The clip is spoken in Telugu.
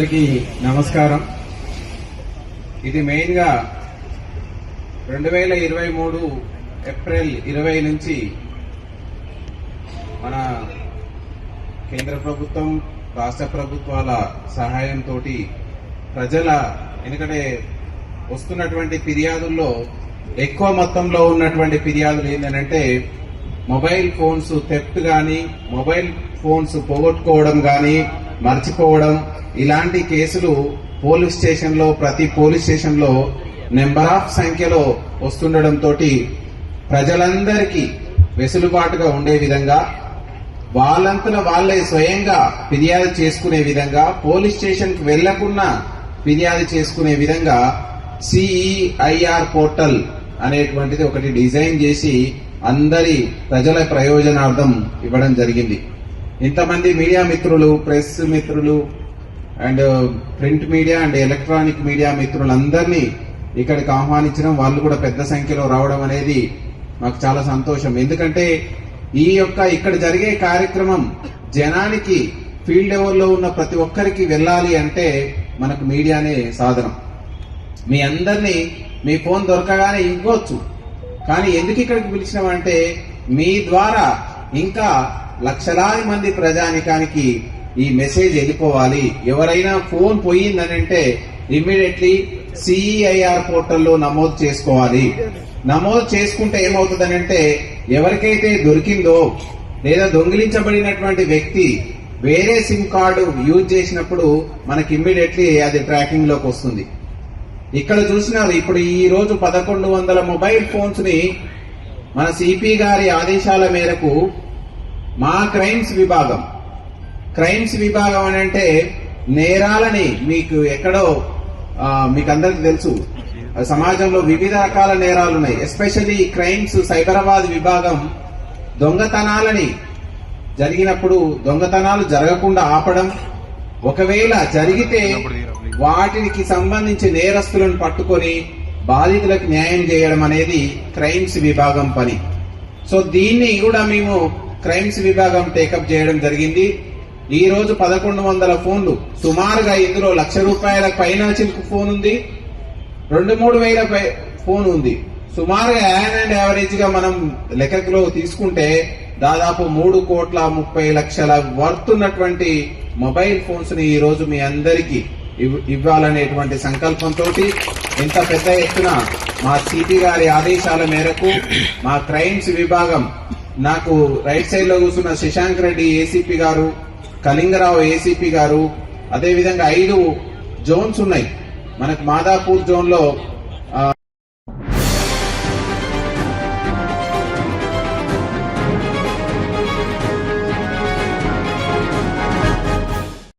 అందరికీ నమస్కారం. ఇది మెయిన్ గా 2023 ఏప్రిల్ 20 నుంచి మన కేంద్ర ప్రభుత్వం రాష్ట్ర ప్రభుత్వాల సహాయంతో ప్రజల ఎందుకంటే వస్తున్నటువంటి ఫిర్యాదుల్లో ఎక్కువ మొత్తంలో ఉన్నటువంటి ఫిర్యాదులు ఏంటంటే మొబైల్ ఫోన్స్ థెఫ్ట్ గాని, మొబైల్ ఫోన్స్ పోగొట్టుకోవడం గాని, మర్చిపోవడం ఇలాంటి కేసులు ప్రతి పోలీస్ స్టేషన్ లో నెంబర్ ఆఫ్ సంఖ్యలో వస్తుండడంతో ప్రజలందరికీ వెసులుబాటుగా ఉండే విధంగా వాళ్ళంతలో వాళ్ళే స్వయంగా ఫిర్యాదు చేసుకునే విధంగా పోలీస్ స్టేషన్ కు వెళ్లకుండా ఫిర్యాదు చేసుకునే విధంగా సిఈఐఆర్ పోర్టల్ అనేటువంటిది ఒకటి డిజైన్ చేసి అందరి ప్రజల ప్రయోజనార్థం ఇవ్వడం జరిగింది. ఇంతమంది మీడియా మిత్రులు, ప్రెస్ మిత్రులు and print media and electronic media మిత్రులందరినీ ఇక్కడికి ఆహ్వానించడం, వాళ్ళు కూడా పెద్ద సంఖ్యలో రావడం అనేది మాకు చాలా సంతోషం. ఎందుకంటే ఇక్కడ జరిగే కార్యక్రమం జనానికి ఫీల్డ్ లెవెల్లో ఉన్న ప్రతి ఒక్కరికి వెళ్ళాలి అంటే మనకు మీడియానే సాధనం. మీ అందరినీ మీ ఫోన్ దొరకగానే ఇవ్వచ్చు, కానీ ఎందుకు ఇక్కడికి పిలిచినామంటే మీ ద్వారా ఇంకా లక్షలాది మంది ప్రజానికానికి ఈ మెసేజ్ వెళ్ళిపోవాలి. ఎవరైనా ఫోన్ పోయిందనంటే ఇమ్మీడియట్లీ సిఈఐఆర్ పోర్టల్లో నమోదు చేసుకోవాలి. నమోదు చేసుకుంటే ఏమవుతుందనంటే ఎవరికైతే దొరికిందో లేదా దొంగిలించబడినటువంటి వ్యక్తి వేరే సిమ్ కార్డు యూజ్ చేసినప్పుడు మనకి ఇమ్మీడియట్లీ అది ట్రాకింగ్ లోకి వస్తుంది. ఇక్కడ చూసినారు, ఇప్పుడు ఈ రోజు 1100 మొబైల్ ఫోన్స్ ని మన సిపి గారి ఆదేశాల మేరకు మా క్రైమ్స్ విభాగం అని అంటే నేరాలని మీకు ఎక్కడో మీకు అందరికి తెలుసు, సమాజంలో వివిధ రకాల నేరాలు ఉన్నాయి. ఎస్పెషల్లీ క్రైమ్స్ సైబరాబాద్ విభాగం దొంగతనాలని జరిగినప్పుడు దొంగతనాలు జరగకుండా ఆపడం, ఒకవేళ జరిగితే వాటికి సంబంధించి నేరస్తులను పట్టుకొని బాధితులకు న్యాయం చేయడం అనేది క్రైమ్స్ విభాగం పని. సో దీన్ని కూడా మేము క్రైమ్స్ విభాగం టేకప్ చేయడం జరిగింది. ఈ రోజు 1100 ఫోన్లు, సుమారుగా ఇందులో ₹1,00,000 పైన చిలుకు ఫోన్ ఉంది, 2-3 వేల ఫోన్ ఉంది. సుమారుగా యావరేజ్ గా మనం లెక్కలో తీసుకుంటే దాదాపు 3,30,00,000 వర్త్ ఉన్నటువంటి మొబైల్ ఫోన్స్ ని ఈ రోజు మీ అందరికీ ఇవ్వాలనేటువంటి సంకల్పంతో ఇంత పెద్ద ఎత్తున మా సిపి గారి ఆదేశాల మేరకు మా క్రైమ్స్ విభాగం, నాకు రైట్ సైడ్ లో కూర్చున్న శశాంక్ రెడ్డి ఏసీపీ గారు, కళింగరావు ఏసీపీ గారు, అదేవిధంగా 5 జోన్స్ ఉన్నాయి మనకు. మాదాపూర్ జోన్ లో